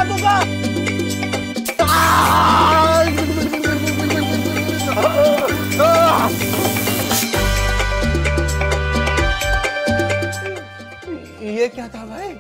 दूंगा। ये क्या था भाई?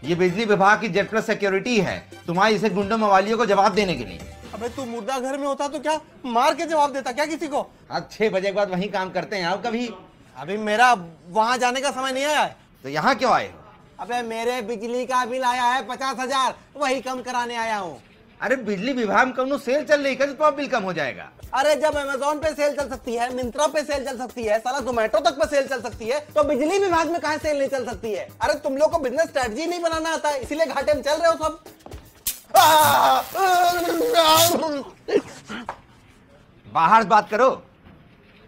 ये बिजली विभाग की जेड प्लस सिक्योरिटी है, तुम्हारी इसे गुंडों मवालियों को जवाब देने के लिए। अबे तू मुर्दा घर में होता तो क्या मार के जवाब देता क्या किसी को? आज 6 बजे के बाद वहीं काम करते हैं आप कभी? अभी मेरा वहां जाने का समय नहीं आया है। तो यहाँ क्यों आए हो? अबे मेरे बिजली का बिल आया है 50,000, वही कम कराने आया हूँ। अरे बिजली विभाग में कौन सेल चल रही है, तो बिल कम हो जाएगा। अरे जब अमेज़न पे सेल चल सकती है, मिंत्रा पे सेल चल सकती है, साला जोमेटो तक पे सेल चल सकती है, तो बिजली विभाग में कहाँ सेल नहीं चल सकती है? अरे तुम लोग को बिजनेस स्ट्रेटजी नहीं बनाना आता है, इसीलिए घाटे में चल रहे हो सब। बाहर से बात करो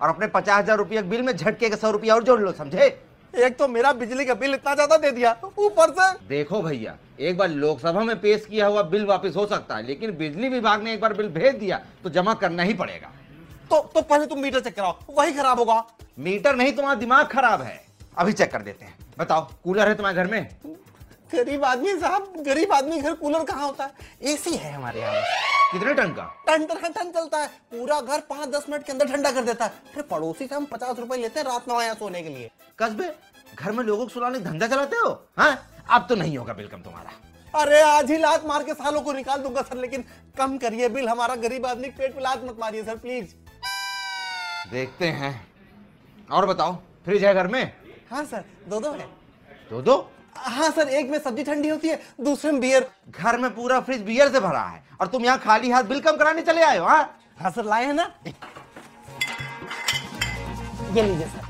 और अपने 50,000 रुपये बिल में झटके के 100 रुपया और जोड़ लो, समझे? एक तो मेरा बिजली का बिल इतना ज्यादा दे दिया, ऊपर से देखो भैया, एक बार लोकसभा में पेश किया हुआ बिल वापस हो सकता है, लेकिन बिजली विभाग ने एक बार बिल भेज दिया तो जमा करना ही पड़ेगा। तो पहले तुम मीटर चेक कराओ, वही खराब होगा। मीटर नहीं, तुम्हारा दिमाग खराब है। अभी चेक कर देते हैं। बताओ, कूलर है तुम्हारे घर में? गरीब आदमी साहब, गरीब आदमी घर कूलर कहाँ होता है? एसी है हमारे यहाँ। कितने टन का? टन चलता है, पूरा घर 5-10 मिनट के अंदर ठंडा कर देता है। फिर पड़ोसी से हम 50 रुपए लेते हैं रात में यहाँ सोने के लिए। कस्बे घर में लोगों को सुलाने धंधा चलाते हो? हाँ, अब तो नहीं होगा बिल कम तुम्हारा। अरे आज ही लात मार के सालों को निकाल दूंगा सर, लेकिन कम करिए बिल, हमारा गरीब आदमी पेट पे लात मत मारिए सर प्लीज। देखते हैं। और बताओ, फ्रिज है घर में? हाँ सर, दो है। दो? हाँ सर, एक में सब्जी ठंडी होती है, दूसरे में बियर। घर में पूरा फ्रिज बियर से भरा है और तुम यहाँ खाली हाथ बिल कम कराने चले आए हो? हाँ सर, लाए हैं ना, ये लीजिए सर।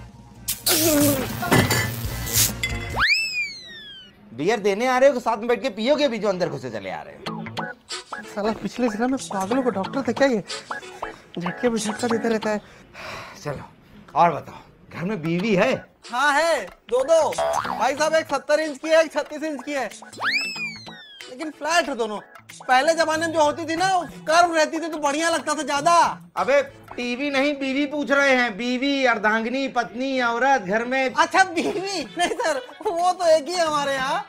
बियर देने आ रहे हो कि साथ में बैठ के पियोगे भी जो अंदर घुसे चले आ रहे हो? साला पिछले जिला में पागलों को डॉक्टर था क्या ये? झटके पे झटका देता रहता है। चलो और बताओ, घर में बीवी है? हाँ है, दो भाई साहब, एक 70 इंच की है, एक 36 इंच की है, लेकिन फ्लैट है दोनों। पहले जमाने में जो होती थी ना, कर्व रहती थी तो बढ़िया लगता था ज्यादा। अबे टीवी नहीं, बीवी पूछ रहे हैं। बीवी, अर्धांगिनी, पत्नी, औरत घर में। अच्छा बीवी नहीं सर, वो तो एक ही है हमारे यहाँ,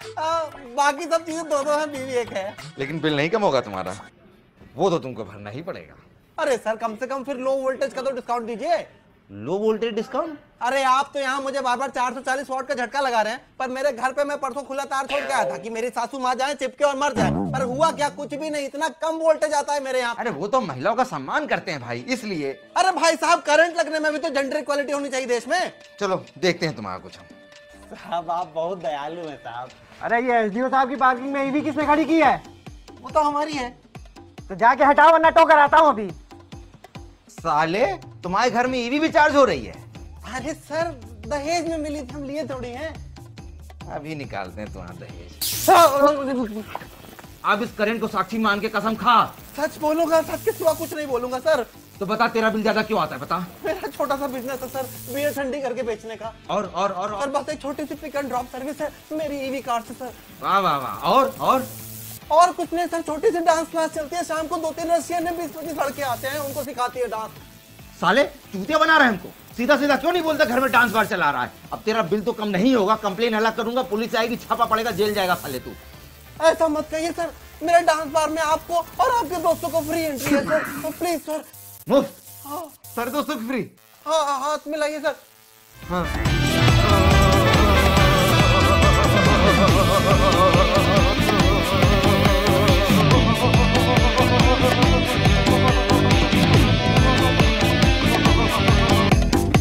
बाकी सब चीजें दो है, बीवी एक है। लेकिन बिल नहीं कम होगा तुम्हारा, वो तो तुमको भरना ही पड़ेगा। अरे सर, कम से कम फिर लो वोल्टेज का तो डिस्काउंट दीजिए। Low voltage discount? अरे आप तो यहाँ मुझे बार बार 440 वॉट का झटका लगा रहे हैं, पर मेरे घर पे मैं परसों खुला तार छोड़ के आया था कि मेरी सासू माँ जाए चिपके और मर जाए, पर हुआ क्या, कुछ भी नहीं, इतना कम वोल्टेज आता है मेरे यहाँ। अरे वो तो महिलाओं का सम्मान करते हैं भाई, इसलिए। अरे भाई साहब, करंट लगने में भी तो जेंडर इक्वालिटी होनी चाहिए देश में। चलो देखते हैं तुम्हारा कुछ हम। साहब आप बहुत दयालु हैं साहब। अरे ये एसडीओ साहब की पार्किंग में ईवी किसने खड़ी की है? वो तो हमारी है। तो जाके हटाओ वरना टो कराता हूँ अभी। साले, तुम्हारे घर में ईवी भी चार्ज हो रही है? अरे सर, दहेज में मिली थी, हम लिए थोड़ी हैं। अभी निकालते हैं तुम्हारा दहेज। अब इस करंट को साक्षी मान के कसम खा। सच बोलूंगा, सच के सिवा कुछ नहीं बोलूंगा सर। तो बता, तेरा बिल ज्यादा क्यों आता है, बता। मेरा छोटा सा बिजनेस है सर, बियर ठंडी करके बेचने का। और बस एक छोटी सी पिक एंड ड्रॉप सर्विस है मेरी ईवी कार से सर। वाह वाह वाह। और कुछ नहीं सर, छोटी सी डांस क्लास चलती है, शाम को 2-3 रशियन ने 20-25 लड़के आते हैं, उनको सिखाती है डांस। साले चूतिया बना रहे हैं हमको। सीधा सीधा क्यों नहीं बोलता घर में डांस बार चला रहा है? अब तेरा बिल तो कम नहीं होगा, कंप्लेन हला करूंगा, पुलिस आएगी, छापा पड़ेगा, जेल जाएगा साले तू। ऐसा मत कहिए सर, मेरे डांस बार में आपको और आपके दोस्तों को फ्री एंट्री है सर, तो प्लीज सर। मुफ्त? हाँ सारे दोस्तों की फ्री? हाँ, हाथ में लाइए सर। हाँ